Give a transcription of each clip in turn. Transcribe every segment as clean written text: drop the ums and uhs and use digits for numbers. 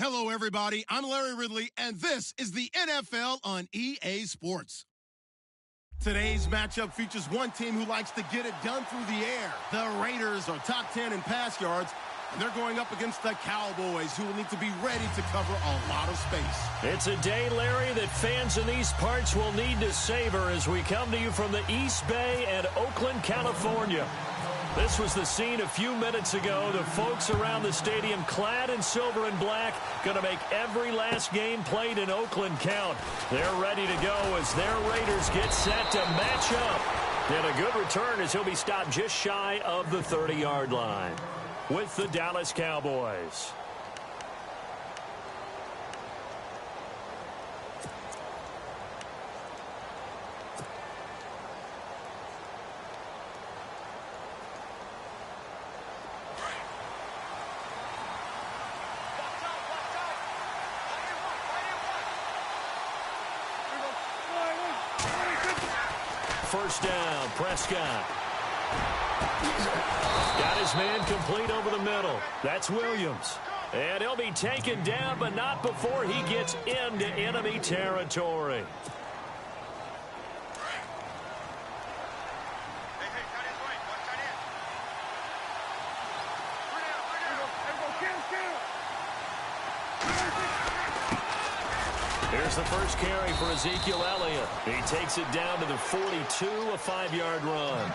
Hello, everybody. I'm Larry Ridley, and this is the NFL on EA Sports. Today's matchup features one team who likes to get it done through the air. The Raiders are top 10 in pass yards, and they're going up against the Cowboys, who will need to be ready to cover a lot of space. It's a day, Larry, that fans in these parts will need to savor as we come to you from the East Bay and Oakland, California. This was the scene a few minutes ago. The folks around the stadium clad in silver and black going to make every last game played in Oakland count. They're ready to go as their Raiders get set to match up. And a good return as he'll be stopped just shy of the 30-yard line with the Dallas Cowboys. First down, Prescott. Got his man complete over the middle. That's Williams. And he'll be taken down, but not before he gets into enemy territory. Here's the first carry for Ezekiel Elliott. He takes it down to the 42, a 5-yard run.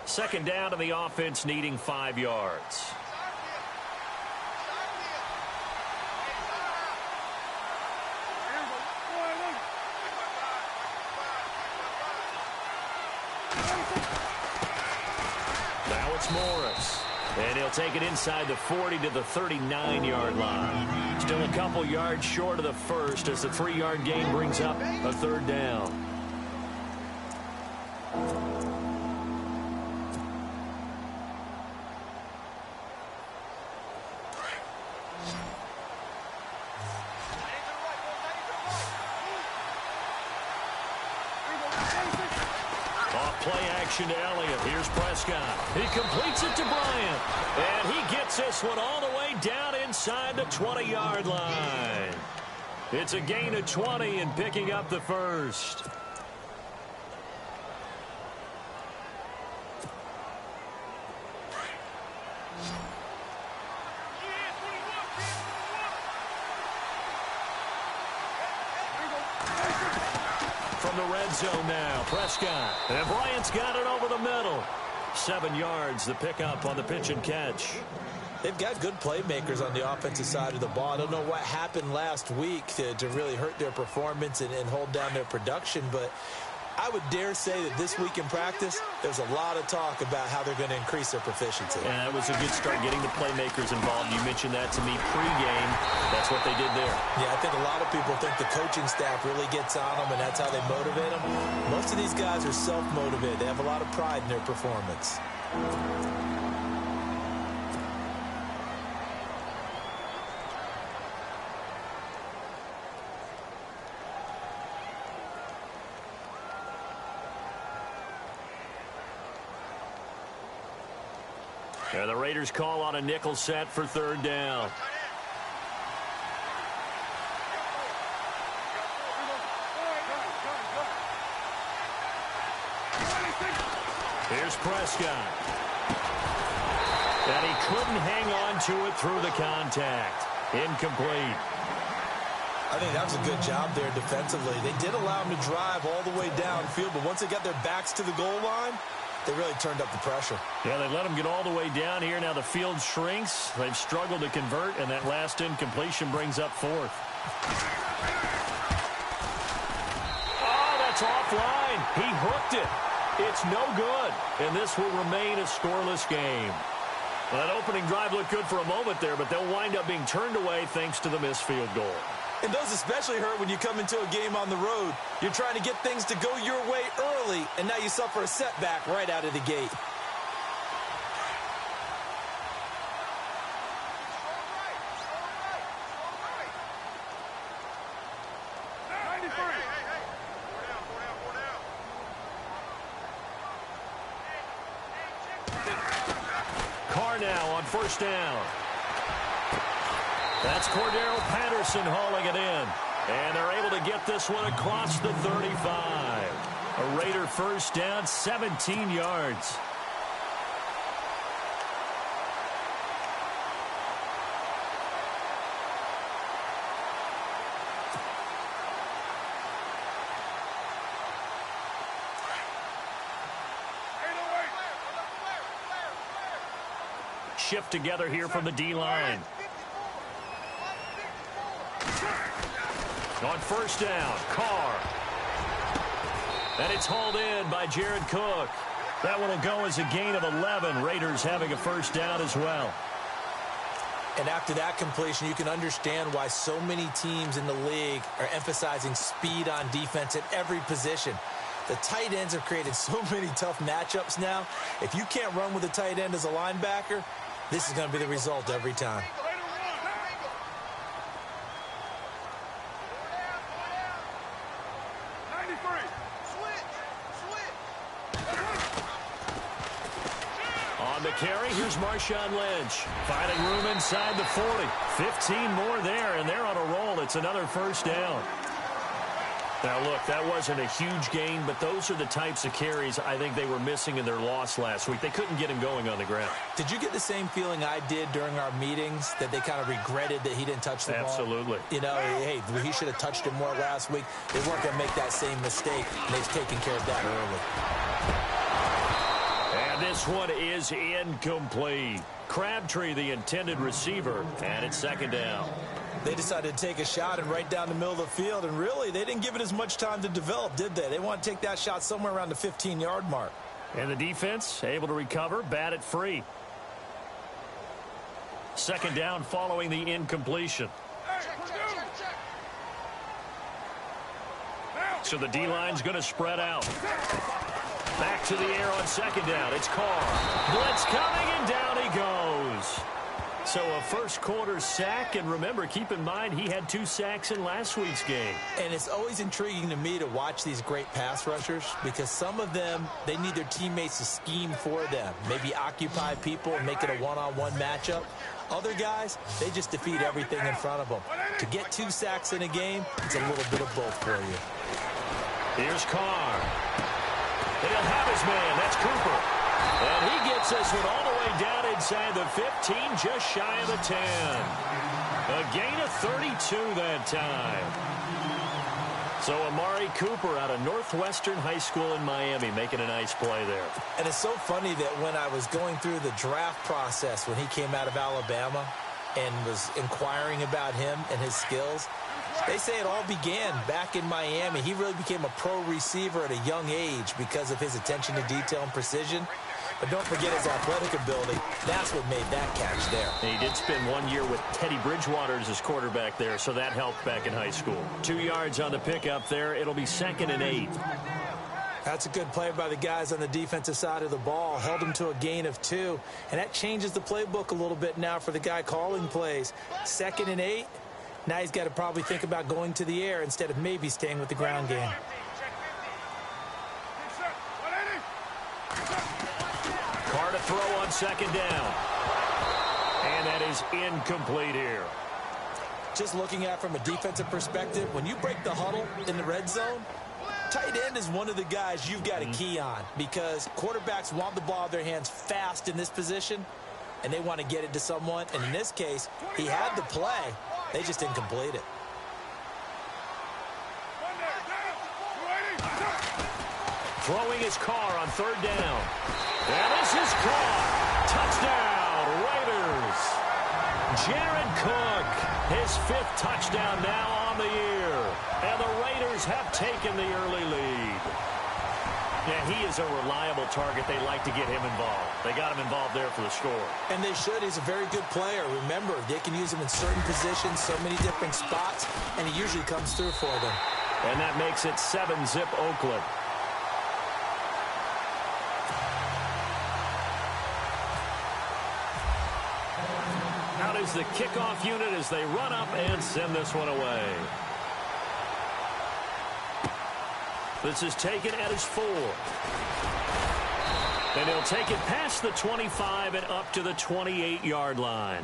Second down to the offense, needing 5 yards. Morris, and he'll take it inside the 40 to the 39-yard line. Still a couple yards short of the first as the 3-yard gain brings up a third down. Play action to Elliott. Here's Prescott. He completes it to Bryant. And he gets this one all the way down inside the 20-yard line. It's a gain of 20 and picking up the first. From the red zone now, Prescott. And Bryant's got it over the middle. 7 yards, the pickup on the pitch and catch. They've got good playmakers on the offensive side of the ball. I don't know what happened last week to really hurt their performance and hold down their production, but I would dare say that this week in practice, there's a lot of talk about how they're going to increase their proficiency. Yeah, that was a good start getting the playmakers involved. You mentioned that to me pregame. That's what they did there. Yeah, I think a lot of people think the coaching staff really gets on them, and that's how they motivate them. Most of these guys are self-motivated. They have a lot of pride in their performance. And the Raiders call on a nickel set for third down. Here's Prescott. And he couldn't hang on to it through the contact. Incomplete. I think that was a good job there defensively. They did allow him to drive all the way downfield, but once they got their backs to the goal line, they really turned up the pressure. Yeah, they let them get all the way down here. Now the field shrinks. They've struggled to convert, and that last incompletion brings up fourth. Oh, that's offline. He hooked it. It's no good, and this will remain a scoreless game. Well, that opening drive looked good for a moment there, but they'll wind up being turned away thanks to the missed field goal. And those especially hurt when you come into a game on the road. You're trying to get things to go your way early, and now you suffer a setback right out of the gate. Carr now on first down. That's Cordero Patterson hauling it in. And they're able to get this one across the 35. A Raider first down, 17 yards. Shift together here from the D-line. On first down, Carr. And it's hauled in by Jared Cook. That one will go as a gain of 11. Raiders having a first down as well. And after that completion, you can understand why so many teams in the league are emphasizing speed on defense at every position. The tight ends have created so many tough matchups now. If you can't run with a tight end as a linebacker, this is going to be the result every time. On the carry, here's Marshawn Lynch. Finding room inside the 40. 15 more there, and they're on a roll. It's another first down. Now, look, that wasn't a huge gain, but those are the types of carries I think they were missing in their loss last week. They couldn't get him going on the ground. Did you get the same feeling I did during our meetings, that they kind of regretted that he didn't touch the ball? Absolutely. You know, hey, he should have touched it more last week. They weren't going to make that same mistake, and they've taken care of that early. And this one is incomplete. Crabtree, the intended receiver, and it's second down. They decided to take a shot and right down the middle of the field, and really, they didn't give it as much time to develop, did they? They want to take that shot somewhere around the 15-yard mark. And the defense able to recover, bat it free. Second down following the incompletion. So the D-line's going to spread out. Back to the air on second down. It's Carr. Blitz coming, and down he goes. So a first quarter sack, and remember, keep in mind, he had 2 sacks in last week's game. And it's always intriguing to me to watch these great pass rushers, because some of them, they need their teammates to scheme for them. Maybe occupy people and make it a one-on-one matchup. Other guys, they just defeat everything in front of them. To get 2 sacks in a game, it's a little bit of both for you. Here's Carr. And he'll have his man. That's Cooper. And he gets this one all the way down inside the 15, just shy of the 10. A gain of 32 that time. So Amari Cooper out of Northwestern High School in Miami making a nice play there. And it's so funny that when I was going through the draft process when he came out of Alabama and was inquiring about him and his skills, they say it all began back in Miami. He really became a pro receiver at a young age because of his attention to detail and precision. But don't forget his athletic ability. That's what made that catch there. And he did spend 1 year with Teddy Bridgewater as his quarterback there, so that helped back in high school. 2 yards on the pickup there. It'll be 2nd and 8. That's a good play by the guys on the defensive side of the ball. Held him to a gain of 2. And that changes the playbook a little bit now for the guy calling plays. 2nd and 8. Now he's got to probably think about going to the air instead of maybe staying with the ground game. Carr to throw on second down. And that is incomplete here. Just looking at it from a defensive perspective, when you break the huddle in the red zone, tight end is one of the guys you've got to key on, because quarterbacks want the ball in their hands fast in this position, and they want to get it to someone. And in this case, he had the play. They just didn't complete it. Throwing his Carr on third down. And this is Carr. Touchdown, Raiders. Jared Cook, his 5th touchdown now on the year. And the Raiders have taken the early lead. Yeah, he is a reliable target. They like to get him involved. They got him involved there for the score. And they should. He's a very good player. Remember, they can use him in certain positions, so many different spots, and he usually comes through for them. And that makes it 7-zip Oakland. Out is the kickoff unit as they run up and send this one away. This is taken at his 4. And he'll take it past the 25 and up to the 28-yard line.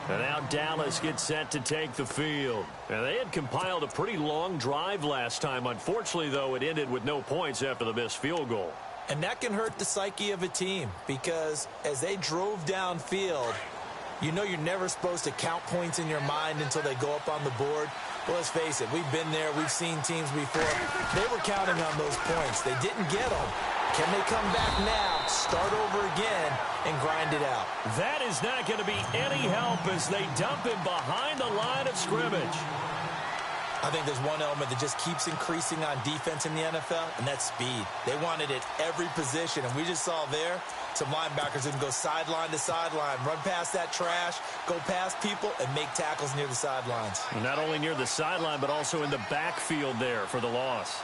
And now Dallas gets set to take the field. And they had compiled a pretty long drive last time. Unfortunately, though, it ended with no points after the missed field goal. And that can hurt the psyche of a team because as they drove downfield, you know you're never supposed to count points in your mind until they go up on the board. Well, let's face it, we've been there. We've seen teams before. They were counting on those points. They didn't get them. Can they come back now, start over again, and grind it out? That is not going to be any help as they dump him behind the line of scrimmage. I think there's one element that just keeps increasing on defense in the NFL, and that's speed. They want it at every position, and we just saw there some linebackers who can go sideline to sideline, run past that trash, go past people, and make tackles near the sidelines. Not only near the sideline, but also in the backfield there for the loss.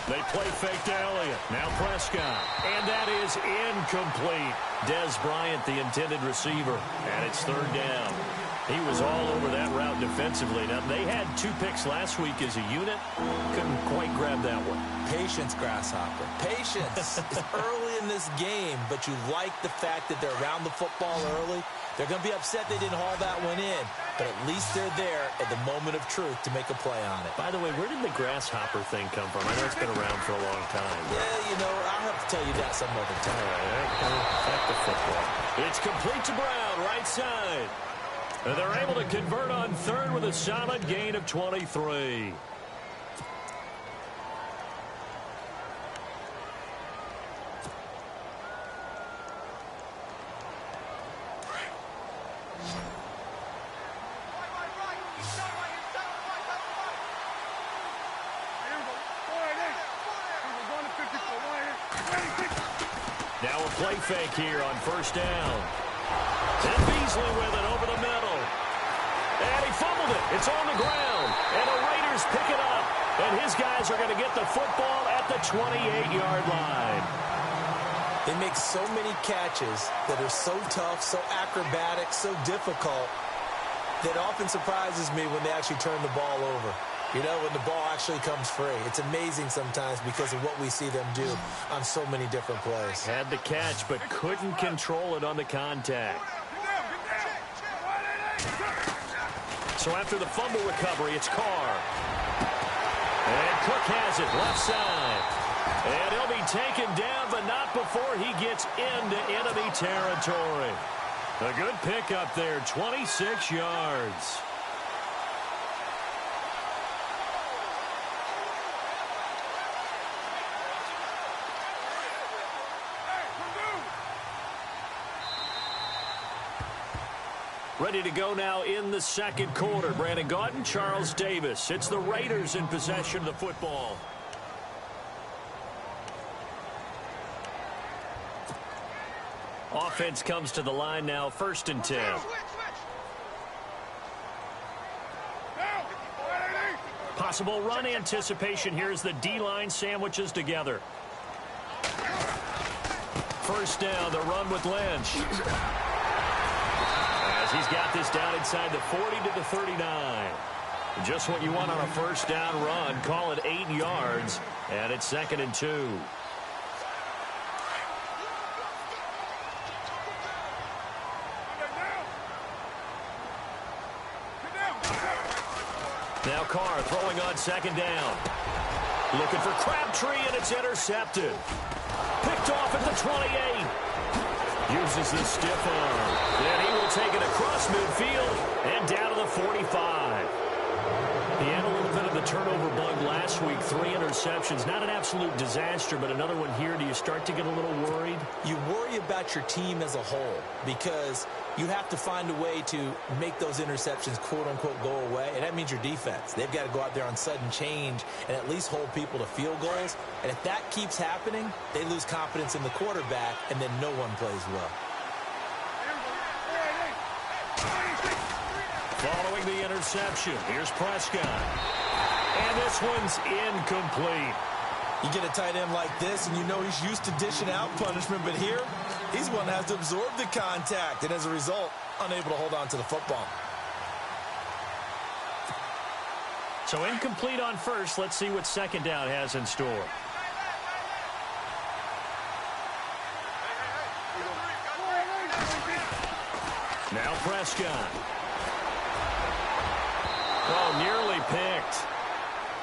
They play fake to Elliott. Now Prescott. And that is incomplete. Des Bryant, the intended receiver. And it's third down. He was all over that route defensively. Now, they had 2 picks last week as a unit. Couldn't quite grab that one. Patience, Grasshopper. Patience. It's early in this game, but you like the fact that they're around the football early. They're going to be upset they didn't haul that one in, but at least they're there at the moment of truth to make a play on it. By the way, where did the grasshopper thing come from? I know it's been around for a long time. Yeah, you know, I'll have to tell you that some other time. Back to football. It's complete to Brown, right side. And they're able to convert on third with a solid gain of 23. Now a play fake here on first down. And Beasley with it over the middle. And he fumbled it. It's on the ground. And the Raiders pick it up. And his guys are going to get the football at the 28-yard line. They make so many catches that are so tough, so acrobatic, so difficult, that often surprises me when they actually turn the ball over. You know, when the ball actually comes free. It's amazing sometimes because of what we see them do on so many different plays. Had the catch, but couldn't control it on the contact. So after the fumble recovery, it's Carr. And Cook has it left side. And he'll be taken down, but not before he gets into enemy territory. A good pickup there, 26 yards. Ready to go now in the second quarter. Brandon Gaudin, Charles Davis. It's the Raiders in possession of the football. Offense comes to the line now, 1st and 10. Possible run anticipation here as the D-line sandwiches together. First down, the run with Lynch. As he's got this down inside the 40 to the 39. Just what you want on a first down run. Call it 8 yards, and it's 2nd and 2. Now Carr throwing on 2nd down. Looking for Crabtree, and it's intercepted. Picked off at the 28. Uses the stiff arm. Then he will take it across midfield and down to the 45. He had a little bit of the turnover bug last week. 3 interceptions. Not an absolute disaster, but another one here. Do you start to get a little worried? You worry about your team as a whole because you have to find a way to make those interceptions, quote-unquote, go away. And that means your defense. They've got to go out there on sudden change and at least hold people to field goals. And if that keeps happening, they lose confidence in the quarterback, and then no one plays well. Following the interception, here's Prescott. And this one's incomplete. You get a tight end like this, and you know he's used to dishing out punishment, but here, he's one that has to absorb the contact, and as a result, unable to hold on to the football. So incomplete on first. Let's see what second down has in store. Now Prescott. Oh, nearly picked.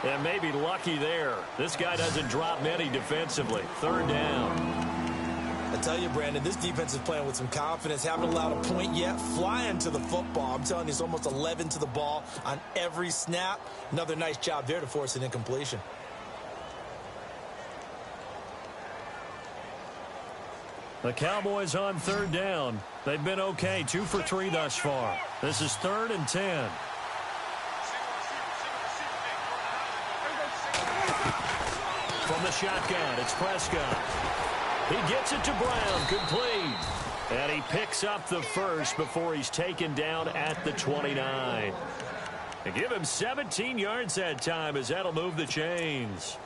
And maybe lucky there. This guy doesn't drop many defensively. Third down. I tell you, Brandon, this defense is playing with some confidence. Haven't allowed a point yet. Flying to the football. I'm telling you, it's almost 11 to the ball on every snap. Another nice job there to force an incompletion. The Cowboys on third down. They've been okay, 2 for 3 thus far. This is 3rd and 10. From the shotgun, it's Prescott. He gets it to Brown, complete. And he picks up the first before he's taken down at the 29. And give him 17 yards that time, as that'll move the chains.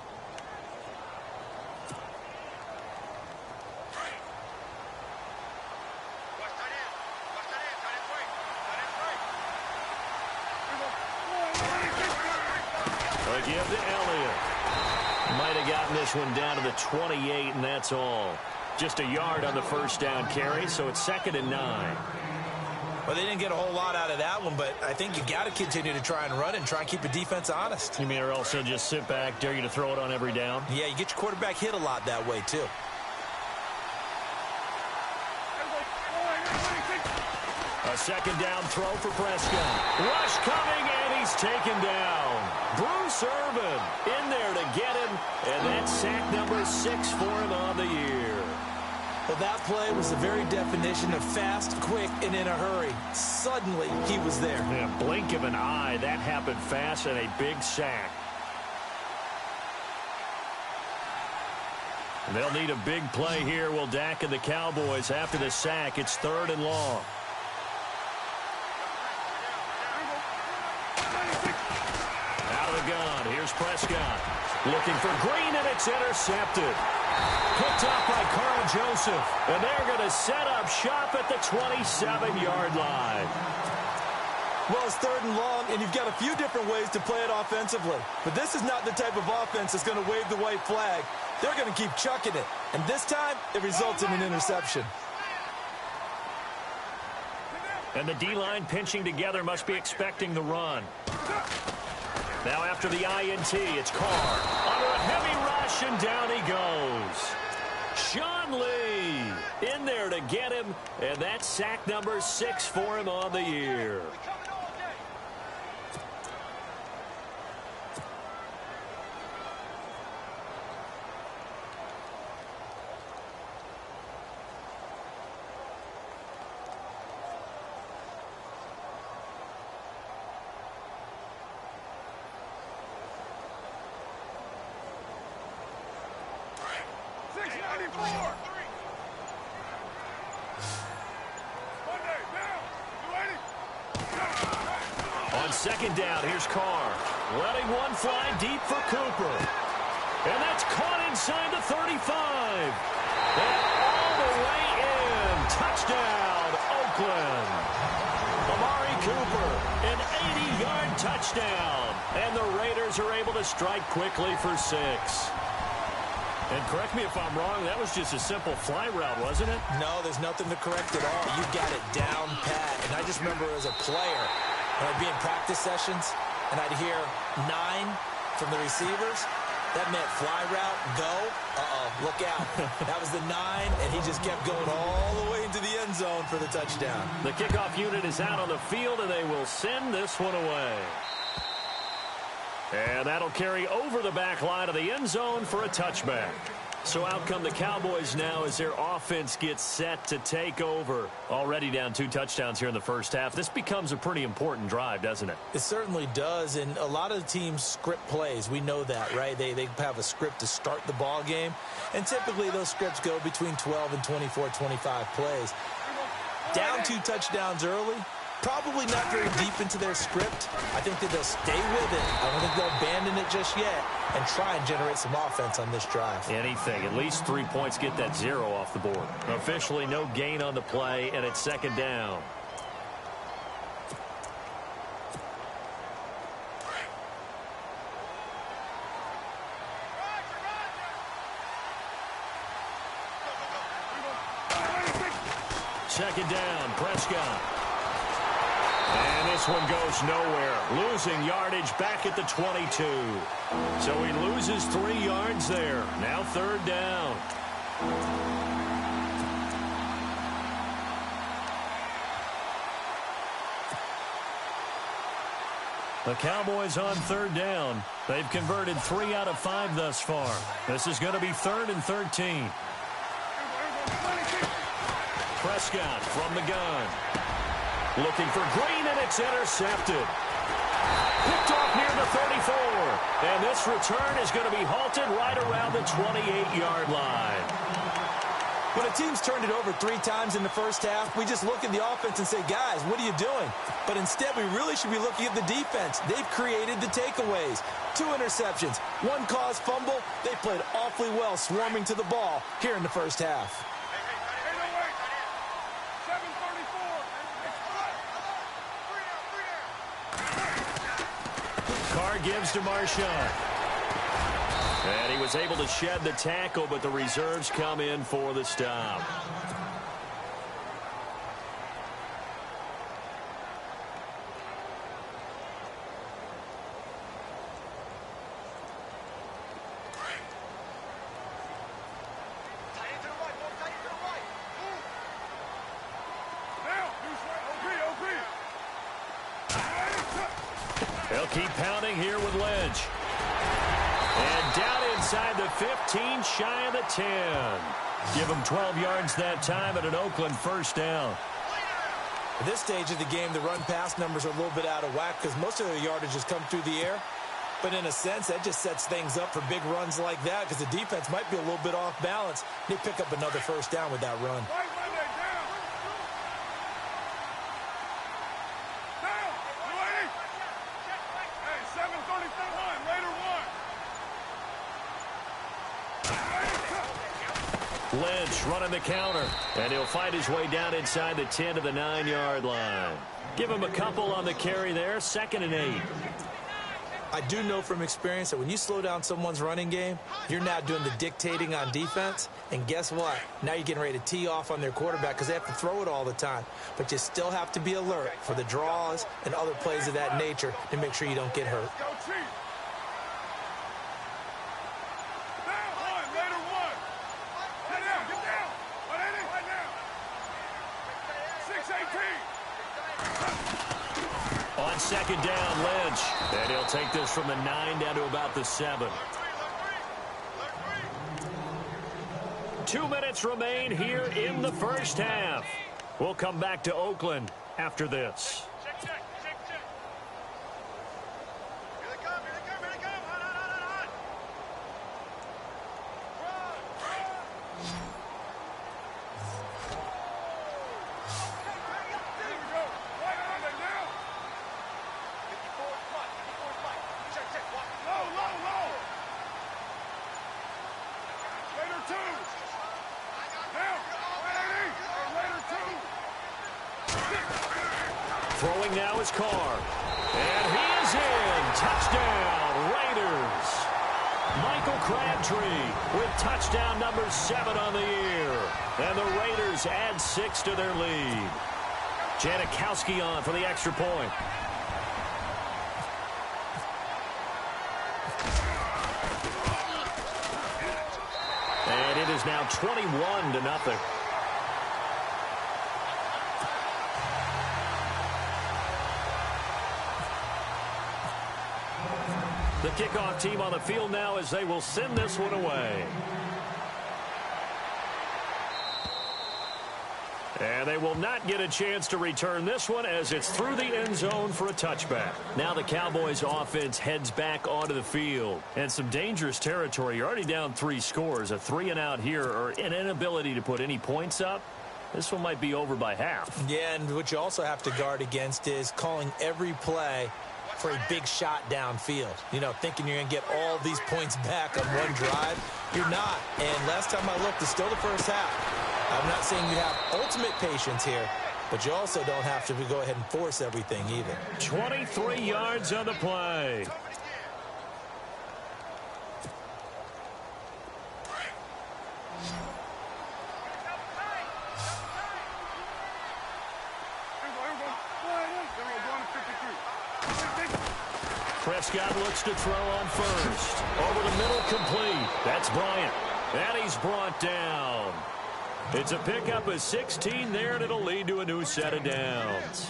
Give to Elliott. Might have gotten this one down to the 28, and that's all. Just a yard on the first down carry, so it's 2nd and 9. Well, they didn't get a whole lot out of that one, but I think you got to continue to try and run and try and keep the defense honest. You mean or also just sit back, dare you to throw it on every down? Yeah, you get your quarterback hit a lot that way, too. A second down throw for Prescott. Rush coming, and he's taken down. Bruce Irvin in there to get him, and that's sack number 6 for him on the year. Well, that play was the very definition of fast, quick, and in a hurry. Suddenly, he was there. Yeah, blink of an eye. That happened fast, and a big sack. They'll need a big play here. Will Dak and the Cowboys after the sack. It's 3rd and long. Gun. Here's Prescott. Looking for Green, and it's intercepted. Picked up by Carl Joseph. And they're going to set up shop at the 27-yard line. Well, it's 3rd and long, and you've got a few different ways to play it offensively. But this is not the type of offense that's going to wave the white flag. They're going to keep chucking it. And this time, it results in an interception. And the D-line pinching together must be expecting the run. Now after the INT, it's Carr. Under a heavy rush, and down he goes. Sean Lee in there to get him, and that's sack number 6 for him on the year. On second down, here's Carr. Letting one fly deep for Cooper. And that's caught inside the 35. And all the way in. Touchdown, Oakland. Amari Cooper, an 80-yard touchdown. And the Raiders are able to strike quickly for 6. And correct me if I'm wrong, that was just a simple fly route, wasn't it? No, there's nothing to correct at all. You got it down pat. And I just remember as a player, when I'd be in practice sessions, and I'd hear 9 from the receivers, that meant fly route, go, look out. That was the 9, and he just kept going all the way into the end zone for the touchdown. The kickoff unit is out on the field, and they will send this one away. And that'll carry over the back line of the end zone for a touchback. So out come the Cowboys now as their offense gets set to take over. Already down 2 touchdowns here in the first half. This becomes a pretty important drive, doesn't it? It certainly does, and a lot of the teams script plays. We know that, right? They have a script to start the ball game, and typically those scripts go between 12 and 24, 25 plays. Down 2 touchdowns early, probably not very deep into their script. I think that they'll stay with it. I don't think they'll abandon it just yet and try and generate some offense on this drive. Anything. At least 3 points, get that 0 off the board. Officially no gain on the play, and it's second down. second down. Prescott. And this one goes nowhere. Losing yardage back at the 22. So he loses 3 yards there. Now third down. The Cowboys on third down. They've converted 3 out of 5 thus far. This is going to be 3rd and 13. Prescott from the gun. Looking for Green, and it's intercepted. Picked off near the 34. And this return is going to be halted right around the 28-yard line. When a team's turned it over 3 times in the first half, we just look at the offense and say, guys, what are you doing? But instead, we really should be looking at the defense. They've created the takeaways. 2 interceptions, 1 caused fumble. They played awfully well swarming to the ball here in the first half. Carr gives to Marshawn. And he was able to shed the tackle, but the reserves come in for the stop. They'll keep pounding here with Lynch. And down inside the 15, shy of the 10. Give them 12 yards that time at an Oakland first down. At this stage of the game, the run-pass numbers are a little bit out of whack because most of their yardage has come through the air. But in a sense, that just sets things up for big runs like that because the defense might be a little bit off balance. They pick up another first down with that run. Lynch running the counter, and he'll find his way down inside the 10 to the 9-yard line. Give him a couple on the carry there, 2nd and 8. I do know from experience that when you slow down someone's running game, you're now doing the dictating on defense. And guess what? Now you're getting ready to tee off on their quarterback because they have to throw it all the time. But you still have to be alert for the draws and other plays of that nature to make sure you don't get hurt. On second down, Lynch. And he'll take this from the 9 down to about the 7. 2 minutes remain here in the first half. We'll come back to Oakland after this. Throwing now is Carr. And he is in. Touchdown, Raiders. Michael Crabtree with touchdown number 7 on the year. And the Raiders add 6 to their lead. Janikowski on for the extra point. And it is now 21-0. The kickoff team on the field now as they will send this one away. And they will not get a chance to return this one as it's through the end zone for a touchback. Now the Cowboys offense heads back onto the field. And some dangerous territory. You're already down 3 scores. A 3-and-out here or an inability to put any points up. This one might be over by half. Yeah, and what you also have to guard against is calling every play for a big shot downfield. You know, thinking you're going to get all these points back on one drive. You're not. And last time I looked, it's still the first half. I'm not saying you have ultimate patience here, but you also don't have to go ahead and force everything either. 23 yards on the play. Prescott looks to throw on first. Over the middle, complete. That's Bryant. And he's brought down. It's a pickup of 16 there, and it'll lead to a new set of downs.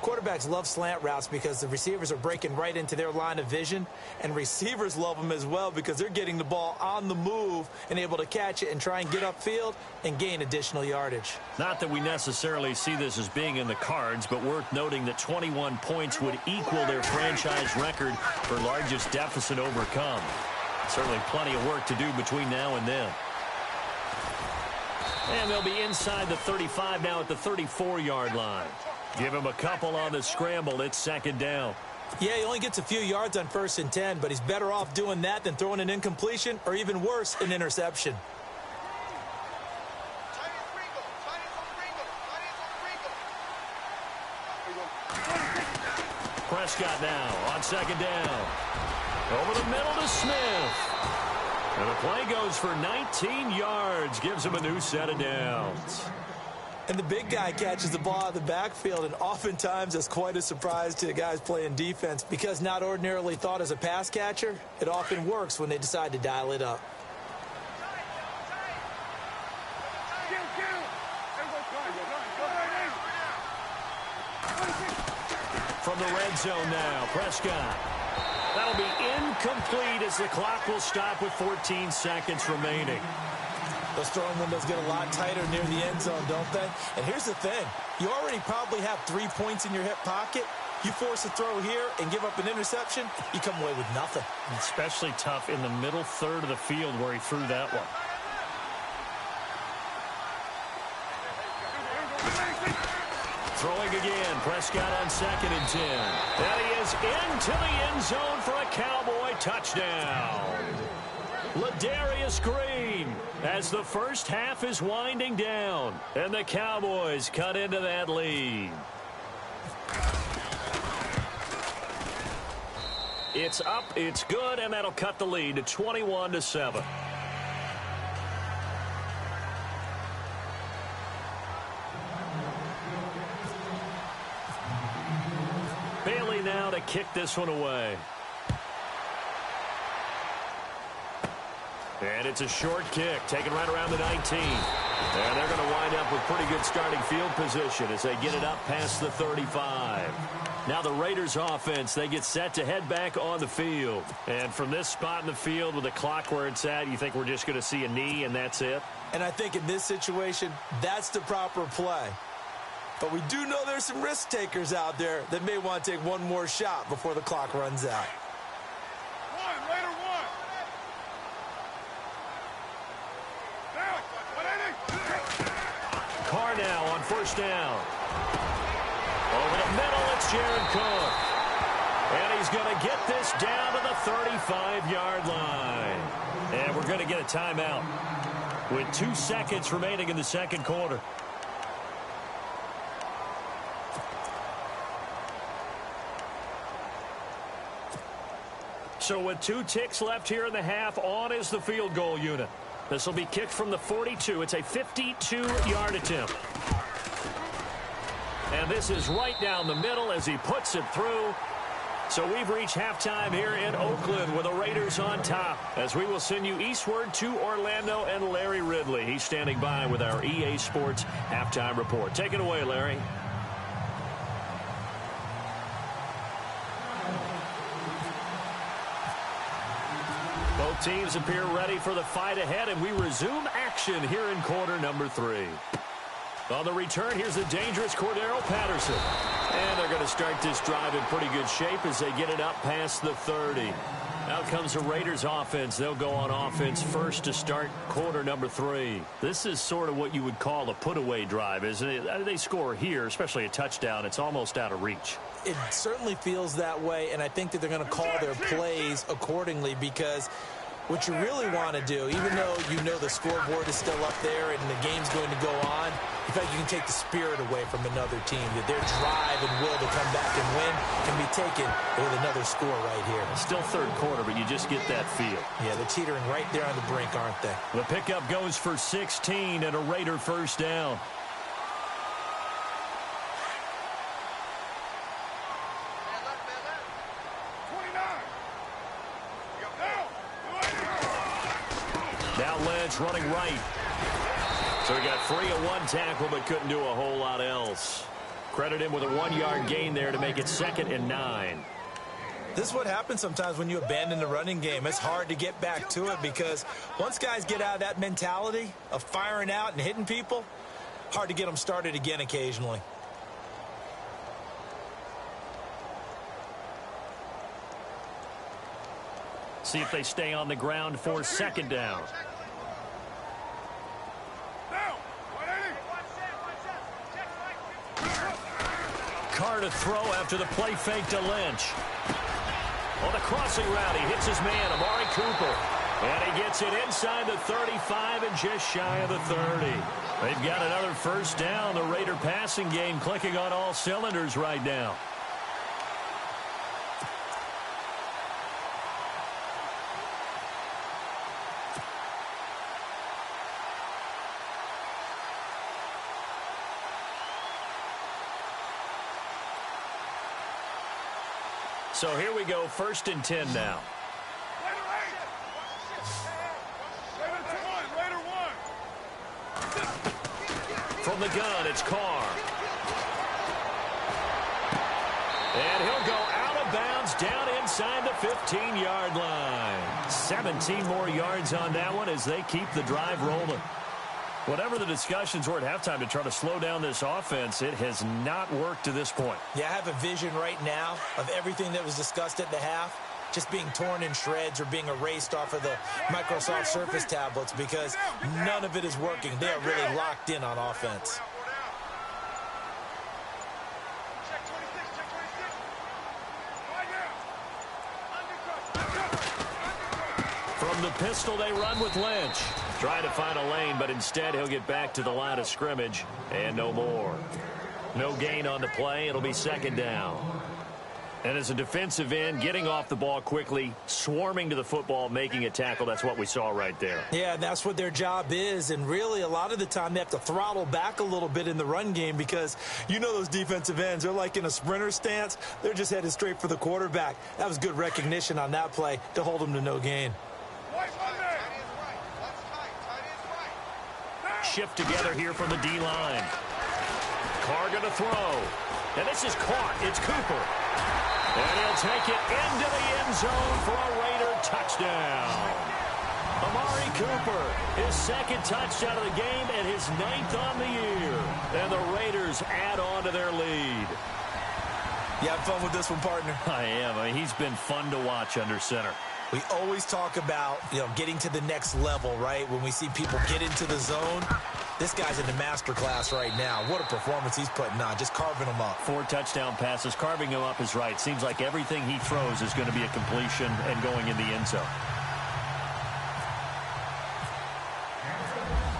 Quarterbacks love slant routes because the receivers are breaking right into their line of vision, and receivers love them as well because they're getting the ball on the move and able to catch it and try and get upfield and gain additional yardage. Not that we necessarily see this as being in the cards, but worth noting that 21 points would equal their franchise record for largest deficit overcome. Certainly plenty of work to do between now and then. And they'll be inside the 35 now at the 34-yard line. Give him a couple on the scramble. It's second down. Yeah, he only gets a few yards on 1st and 10, but he's better off doing that than throwing an incompletion or even worse, an interception. Prescott now on second down. Over the middle to Smith. And the play goes for 19 yards. Gives him a new set of downs. And the big guy catches the ball out of the backfield, and oftentimes that's quite a surprise to the guys playing defense because not ordinarily thought as a pass catcher, it often works when they decide to dial it up. From the red zone now, Prescott. That'll be incomplete as the clock will stop with 14 seconds remaining. Those throwing windows get a lot tighter near the end zone, don't they? And here's the thing. You already probably have 3 points in your hip pocket. You force a throw here and give up an interception, you come away with nothing. Especially tough in the middle third of the field where he threw that one. Throwing again, Prescott on 2nd and 10. And he is into the end zone for a Cowboy touchdown. Ladarius Green as the first half is winding down. And the Cowboys cut into that lead. It's up, it's good, and that'll cut the lead to 21-7. Bailey now to kick this one away. And it's a short kick, taken right around the 19. And they're going to wind up with pretty good starting field position as they get it up past the 35. Now the Raiders offense, they get set to head back on the field. And from this spot in the field with the clock where it's at, you think we're just going to see a knee and that's it? And I think in this situation, that's the proper play. But we do know there's some risk takers out there that may want to take one more shot before the clock runs out. Carr now on 1st down. Over the middle, it's Jared Cook. And he's going to get this down to the 35-yard line. And we're going to get a timeout with 2 seconds remaining in the second quarter. So with 2 ticks left here in the half, on is the field goal unit. This will be kicked from the 42. It's a 52-yard attempt. And this is right down the middle as he puts it through. So we've reached halftime here in Oakland with the Raiders on top, as we will send you eastward to Orlando and Larry Ridley. He's standing by with our EA Sports halftime report. Take it away, Larry. Both teams appear ready for the fight ahead, and we resume action here in quarter number 3. On the return, here's the dangerous Cordero Patterson. And they're going to start this drive in pretty good shape as they get it up past the 30. Out comes the Raiders offense. They'll go on offense first to start quarter number 3. This is sort of what you would call a put-away drive, isn't it? They score here, especially a touchdown. It's almost out of reach. It certainly feels that way, and I think that they're going to call their plays accordingly because what you really want to do, even though you know the scoreboard is still up there and the game's going to go on, in fact, you can take the spirit away from another team, that their drive and will to come back and win can be taken with another score right here. Still third quarter, but you just get that feel. Yeah, they're teetering right there on the brink, aren't they? The pickup goes for 16 and a Raider first down. offense running right. So he got free of one tackle but couldn't do a whole lot else. Credit him with a 1-yard gain there to make it 2nd and 9. This is what happens sometimes when you abandon the running game. It's hard to get back to it because once guys get out of that mentality of firing out and hitting people, hard to get them started again occasionally. See if they stay on the ground for 2nd down. Carr to throw after the play fake to Lynch. On the crossing route, he hits his man, Amari Cooper. And he gets it inside the 35 and just shy of the 30. They've got another 1st down. The Raider passing game clicking on all cylinders right now. So here we go, 1st and 10 now. From the gun, it's Carr. And he'll go out of bounds down inside the 15-yard line. 17 more yards on that one as they keep the drive rolling. Whatever the discussions were at halftime to try to slow down this offense, it has not worked to this point. Yeah, I have a vision right now of everything that was discussed at the half just being torn in shreds or being erased off of the Microsoft Surface tablets because none of it is working. They are really locked in on offense. From the pistol, they run with Lynch. Trying to find a lane, but instead he'll get back to the line of scrimmage and no more. No gain on the play. It'll be 2nd down. And as a defensive end, getting off the ball quickly, swarming to the football, making a tackle, that's what we saw right there. Yeah, that's what their job is. And really, a lot of the time, they have to throttle back a little bit in the run game because you know those defensive ends, they're like in a sprinter stance. They're just headed straight for the quarterback. That was good recognition on that play to hold them to no gain. Shift together here from the D-line. Carr going to throw. And this is caught. It's Cooper. And he'll take it into the end zone for a Raider touchdown. Amari Cooper, his 2nd touchdown of the game and his 9th on the year. And the Raiders add on to their lead. You have fun with this one, partner? I am. I mean, he's been fun to watch under center. We always talk about, getting to the next level, right? When we see people get into the zone, this guy's in the master class right now. What a performance he's putting on, just carving them up. 4 touchdown passes, carving him up is right. Seems like everything he throws is going to be a completion and going in the end zone.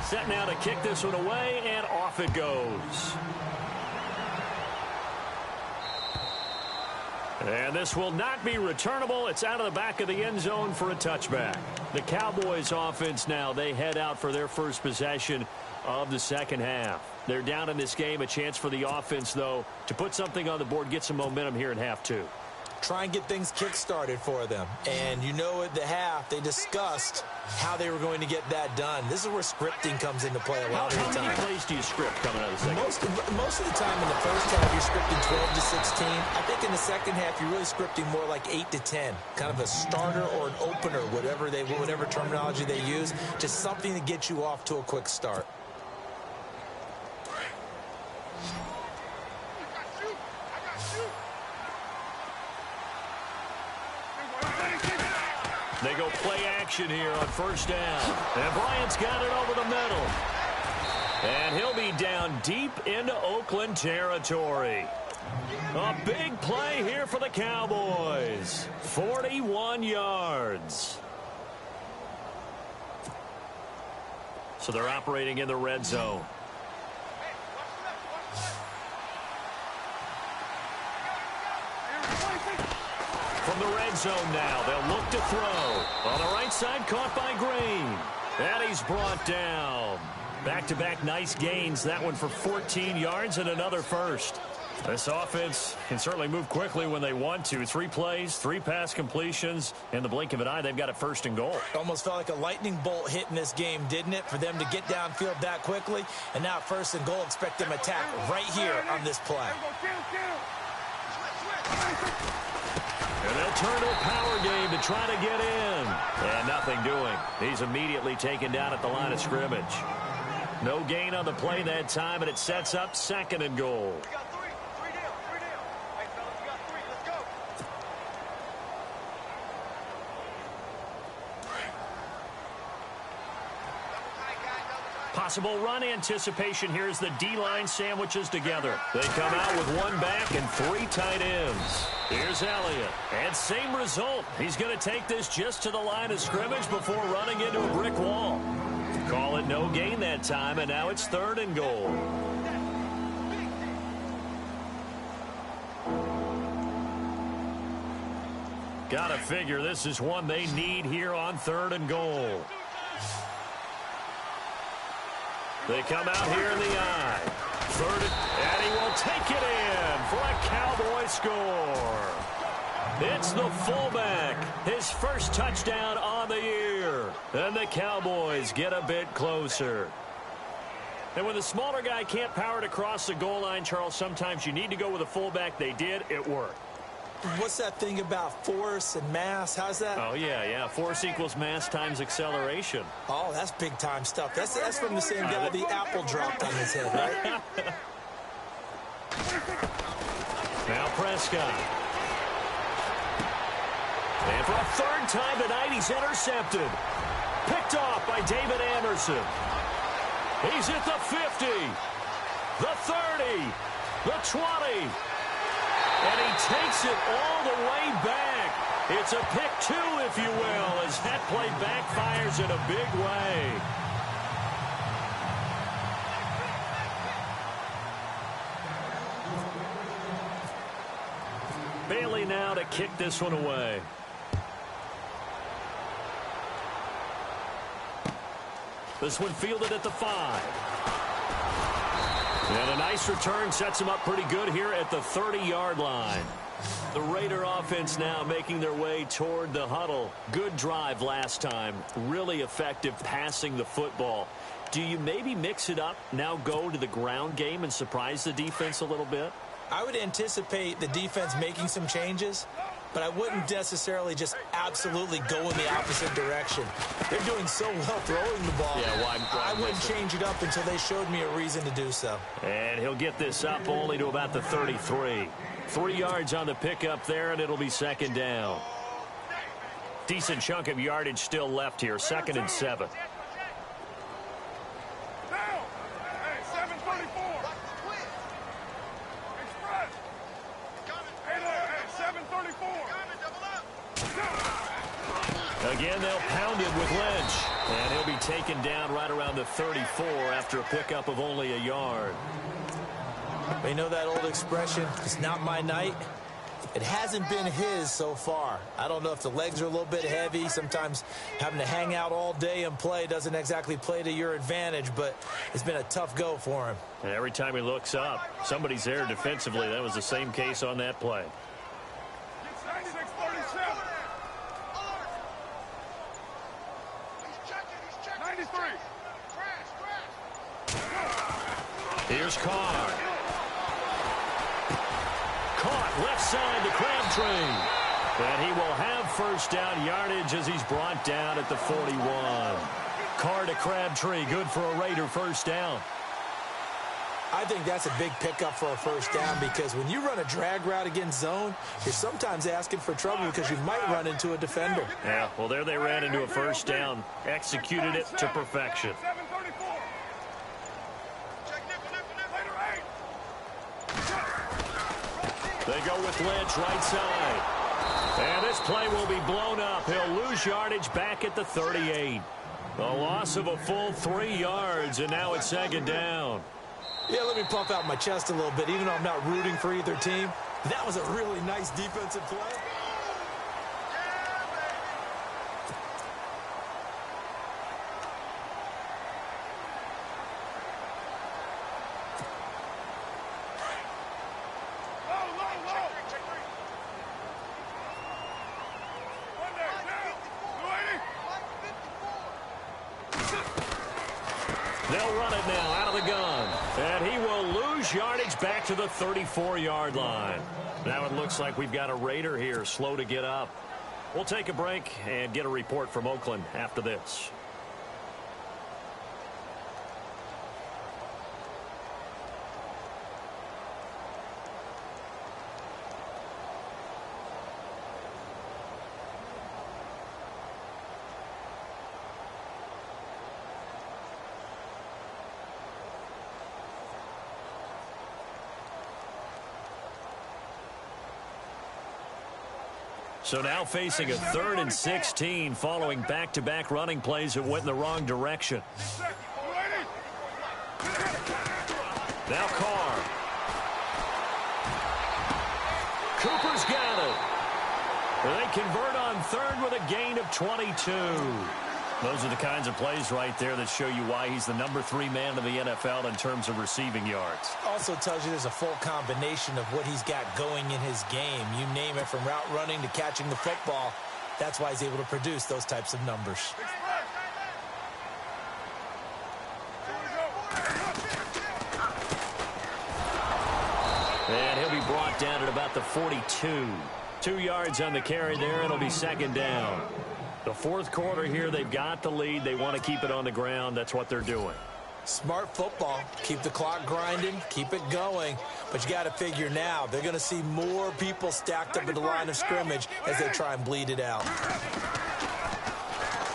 Set now to kick this one away, and off it goes. And this will not be returnable. It's out of the back of the end zone for a touchback. The Cowboys offense now, they head out for their first possession of the 2nd half. They're down in this game. A chance for the offense, though, to put something on the board, get some momentum here in half 2. Try and get things kick-started for them. And at the half, they discussed how they were going to get that done. This is where scripting comes into play a lot of the time. How many plays do you script coming out of the second? Most of the time in the first half, you're scripting 12 to 16. I think in the second half, you're really scripting more like 8 to 10. Kind of a starter or an opener, whatever terminology they use. Just something to get you off to a quick start. They go play action here on 1st down. And Bryant's got it over the middle. And he'll be down deep into Oakland territory. A big play here for the Cowboys. 41 yards. So they're operating in the red zone. From the red zone now, they'll look to throw. On the right side, caught by Green. And he's brought down. Back-to-back nice gains. That one for 14 yards and another first. This offense can certainly move quickly when they want to. 3 plays, 3 pass completions. In the blink of an eye, they've got a 1st and goal. Almost felt like a lightning bolt hit in this game, didn't it? For them to get downfield that quickly. And now 1st and goal, expect them to attack right here on this play. And they'll turn to a power game to try to get in. And nothing doing. He's immediately taken down at the line of scrimmage. No gain on the play that time, and it sets up 2nd and goal. Possible run anticipation here as the D-line sandwiches together. They come out with 1 back and 3 tight ends. Here's Elliott. And same result. He's going to take this just to the line of scrimmage before running into a brick wall. Call it no gain that time, and now it's 3rd and goal. Gotta figure this is one they need here on 3rd and goal. They come out here in the eye. 3rd, and he will take it in for a Cowboy score. It's the fullback. His first touchdown on the year. And the Cowboys get a bit closer. And when the smaller guy can't power it across the goal line, Charles, sometimes you need to go with a fullback. They did. It worked. What's that thing about force and mass? How's that? Oh, yeah. Force equals mass times acceleration. Oh, that's big-time stuff. That's from the same guy the apple dropped on his head, right? Now Prescott. And for a 3rd time tonight, he's intercepted. Picked off by David Anderson. He's at the 50, the 30, the 20. And he takes it all the way back. It's a pick 2, if you will, as that play backfires in a big way. Bailey now to kick this one away. This one fielded at the 5. And a nice return sets him up pretty good here at the 30-yard line. The Raider offense now making their way toward the huddle. Good drive last time. Really effective passing the football. Do you maybe mix it up, now go to the ground game and surprise the defense a little bit? I would anticipate the defense making some changes, but I wouldn't necessarily just absolutely go in the opposite direction. They're doing so well throwing the ball. Yeah, well, I wouldn't change it up until they showed me a reason to do so. And he'll get this up only to about the 33. 3 yards on the pickup there, and it'll be 2nd down. Decent chunk of yardage still left here, 2nd and 7. Again, they'll pound it with Lynch. And he'll be taken down right around the 34 after a pickup of only a yard. You know that old expression, it's not my night? It hasn't been his so far. I don't know if the legs are a little bit heavy. Sometimes having to hang out all day and play doesn't exactly play to your advantage, but it's been a tough go for him. And every time he looks up, somebody's there defensively. That was the same case on that play. Here's Carr. Caught left side to Crabtree. And he will have 1st down yardage as he's brought down at the 41. Carr to Crabtree, good for a Raider 1st down. I think that's a big pickup for a 1st down because when you run a drag route against zone, you're sometimes asking for trouble because you might run into a defender. Yeah, well, there they ran into a 1st down. Executed it to perfection. They go with Lynch right side. And this play will be blown up. He'll lose yardage back at the 38. A loss of a full 3 yards, and now it's 2nd down. Yeah, let me pump out my chest a little bit, even though I'm not rooting for either team. That was a really nice defensive play. They'll run it now out of the gun. And he will lose yardage back to the 34-yard line. Now it looks like we've got a Raider here slow to get up. We'll take a break and get a report from Oakland after this. So now facing a 3rd and 16 following back-to-back running plays that went in the wrong direction. Now Carr. Cooper's got it. They convert on 3rd with a gain of 22. Those are the kinds of plays right there that show you why he's the number 3 man in the NFL in terms of receiving yards. Also tells you there's a full combination of what he's got going in his game. You name it, from route running to catching the football. That's why he's able to produce those types of numbers. And he'll be brought down at about the 42. 2 yards on the carry there. It'll be 2nd down. The 4th quarter here, they've got the lead. They want to keep it on the ground. That's what they're doing. Smart football. Keep the clock grinding. Keep it going. But you got to figure now, they're going to see more people stacked up at the line of scrimmage as they try and bleed it out.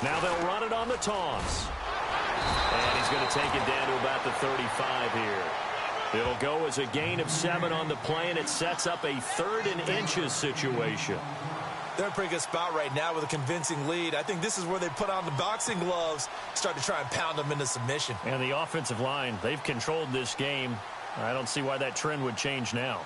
Now they'll run it on the toss. And he's going to take it down to about the 35 here. It'll go as a gain of 7 on the play, and it sets up a 3rd and inches situation. They're in a pretty good spot right now with a convincing lead. I think this is where they put on the boxing gloves, start to try and pound them into submission. And the offensive line, they've controlled this game. I don't see why that trend would change now.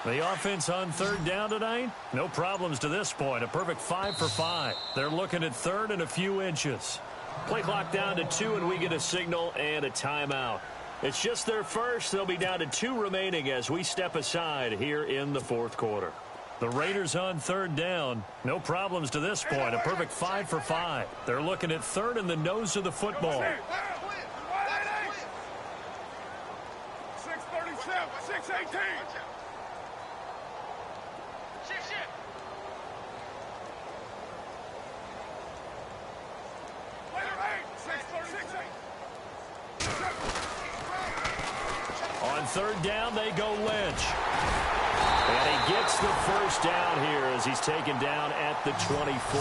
The offense on 3rd down tonight, no problems to this point. A perfect 5 for 5. They're looking at 3rd and a few inches. Play clock down to 2, and we get a signal and a timeout. It's just their first. They'll be down to 2 remaining as we step aside here in the 4th quarter. The Raiders on 3rd down, no problems to this point. A perfect 5 for 5. They're looking at 3rd and the nose of the football. 637, 618. On 3rd down, they go Lynch. And he gets the first down here as he's taken down at the 24.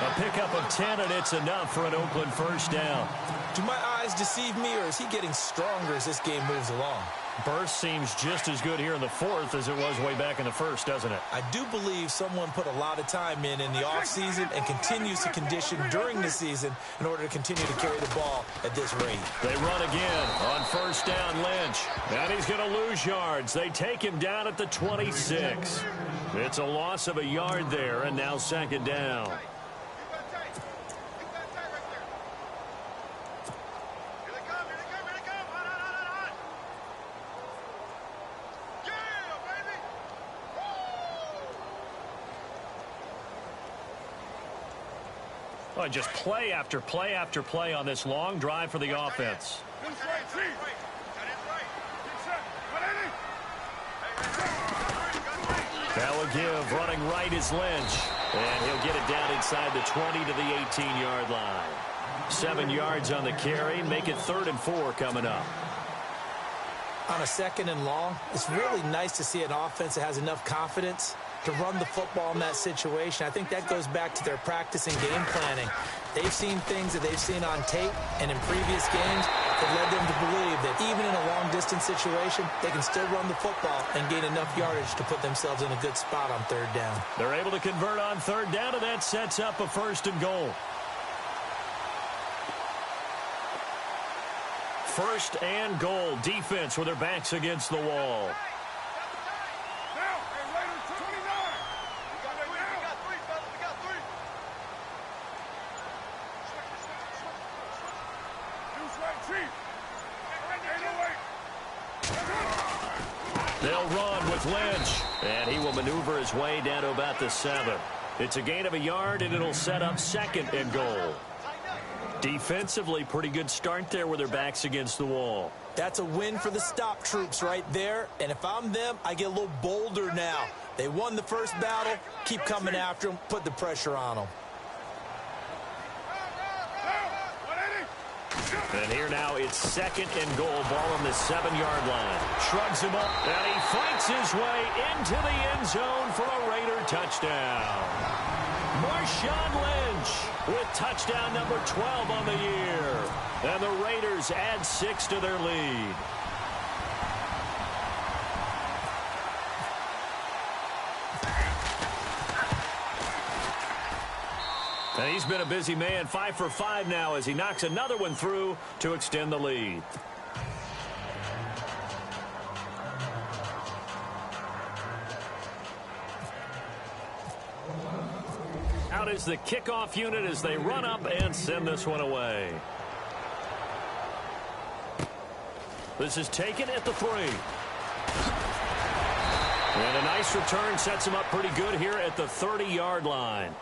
A pickup of 10, and it's enough for an Oakland first down. Do my eyes deceive me, or is he getting stronger as this game moves along? Burst seems just as good here in the 4th as it was way back in the 1st, doesn't it? I do believe someone put a lot of time in the offseason and continues to condition during the season in order to continue to carry the ball at this rate. They run again on 1st down, Lynch. And he's going to lose yards. They take him down at the 26. It's a loss of a yard there, and now 2nd down. Well, just play after play after play on this long drive for the offense. That will give. Running right is Lynch. And he'll get it down inside the 20 to the 18-yard line. 7 yards on the carry. Make it 3rd and 4 coming up. On a 2nd and long, it's really nice to see an offense that has enough confidence to run the football in that situation. I think that goes back to their practice and game planning. They've seen things that they've seen on tape and in previous games that led them to believe that even in a long-distance situation, they can still run the football and gain enough yardage to put themselves in a good spot on 3rd down. They're able to convert on 3rd down, and that sets up a 1st and goal. 1st and goal. Defense with their backs against the wall. They'll run with Lynch, and he will maneuver his way down to about the 7. It's a gain of a yard, and it'll set up 2nd and goal. Defensively, pretty good start there with their backs against the wall. That's a win for the stop troops right there, and if I'm them, I get a little bolder now. They won the first battle, keep coming after them, put the pressure on them. And here now it's 2nd and goal, ball on the 7-yard line. Shrugs him up, and he fights his way into the end zone for a Raider touchdown. Marshawn Lynch with touchdown number 12 on the year. And the Raiders add 6 to their lead. And he's been a busy man, 5 for 5 now as he knocks another one through to extend the lead. Out is the kickoff unit as they run up and send this one away. This is taken at the 3. And a nice return sets him up pretty good here at the 30-yard line.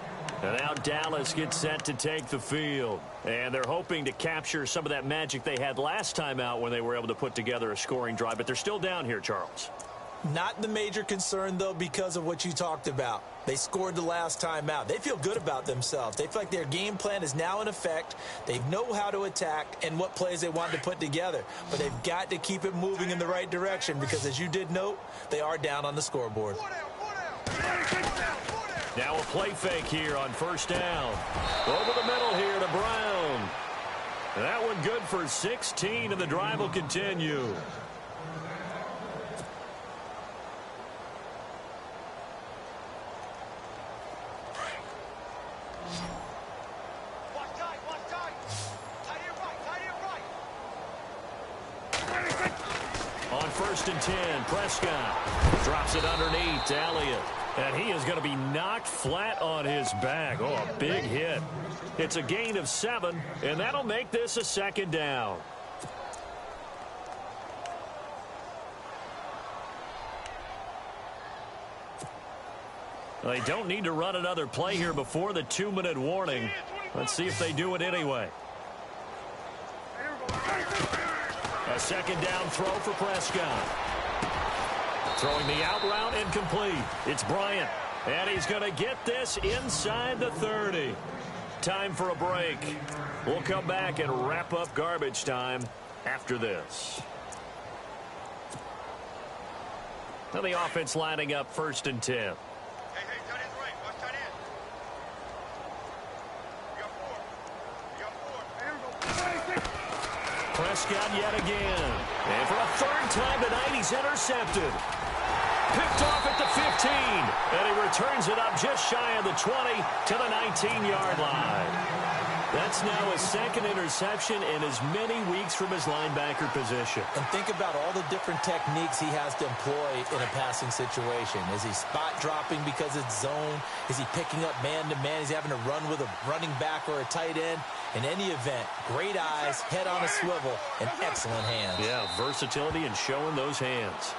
And now Dallas gets set to take the field. And they're hoping to capture some of that magic they had last time out when they were able to put together a scoring drive. But they're still down here, Charles. Not the major concern, though, because of what you talked about. They scored the last time out. They feel good about themselves. They feel like their game plan is now in effect. They know how to attack and what plays they want to put together. But they've got to keep it moving in the right direction because, as you did note, they are down on the scoreboard. Now a play fake here on first down. Over the middle here to Brown. That one good for 16, and the drive will continue. On first and 10, Prescott drops it underneath to Elliott. And he is going to be knocked flat on his back. Oh, a big hit. It's a gain of 7, and that'll make this a 2nd down. They don't need to run another play here before the 2-minute warning. Let's see if they do it anyway. A 2nd down throw for Prescott. Throwing the out route incomplete. It's Bryant. And he's going to get this inside the 30. Time for a break. We'll come back and wrap up garbage time after this. Now the offense lining up first and 10. Hey, tight end's right. Watch tight end. You got 4. Prescott yet again. And for a 3rd time tonight, he's intercepted. Picked off at the 15. And he returns it up just shy of the 20 to the 19-yard line. That's now his 2nd interception in as many weeks from his linebacker position. And think about all the different techniques he has to employ in a passing situation. Is he spot dropping because it's zone? Is he picking up man-to-man? Is he having to run with a running back or a tight end? In any event, great eyes, head on a swivel, and excellent hands. Yeah, versatility and showing those hands.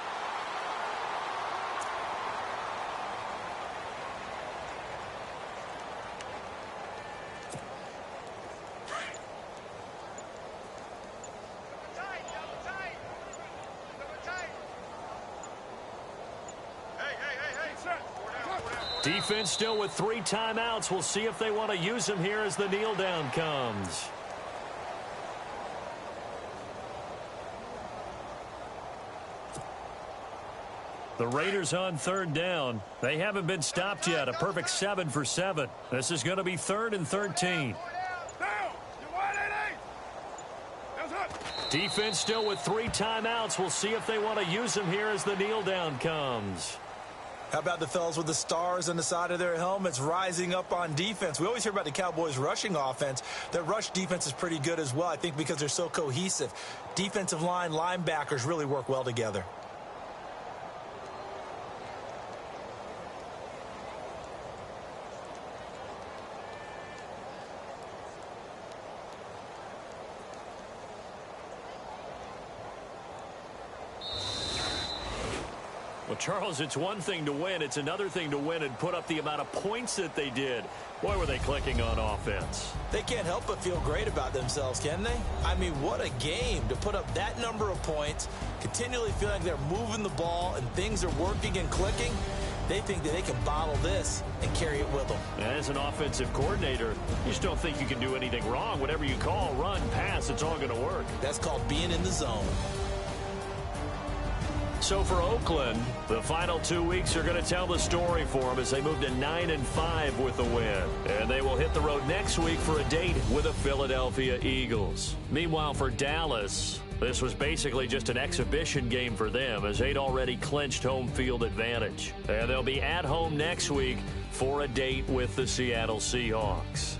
Defense still with 3 timeouts. We'll see if they want to use them here as the kneel down comes. The Raiders on 3rd down. They haven't been stopped yet. A perfect 7 for 7. This is going to be 3rd and 13. Defense still with 3 timeouts. We'll see if they want to use them here as the kneel down comes. How about the fellas with the stars on the side of their helmets rising up on defense? We always hear about the Cowboys' rushing offense. Their rush defense is pretty good as well, I think, because they're so cohesive. Defensive line, linebackers really work well together. Well, Charles, it's one thing to win. It's another thing to win and put up the amount of points that they did. Boy, were they clicking on offense. They can't help but feel great about themselves, can they? I mean, what a game to put up that number of points, continually feel like they're moving the ball and things are working and clicking. They think that they can bottle this and carry it with them. As an offensive coordinator, you just don't think you can do anything wrong. Whatever you call, run, pass, it's all going to work. That's called being in the zone. So for Oakland, the final 2 weeks are going to tell the story for them as they move to 9-5 with a win. And they will hit the road next week for a date with the Philadelphia Eagles. Meanwhile, for Dallas, this was basically just an exhibition game for them as they'd already clinched home field advantage. And they'll be at home next week for a date with the Seattle Seahawks.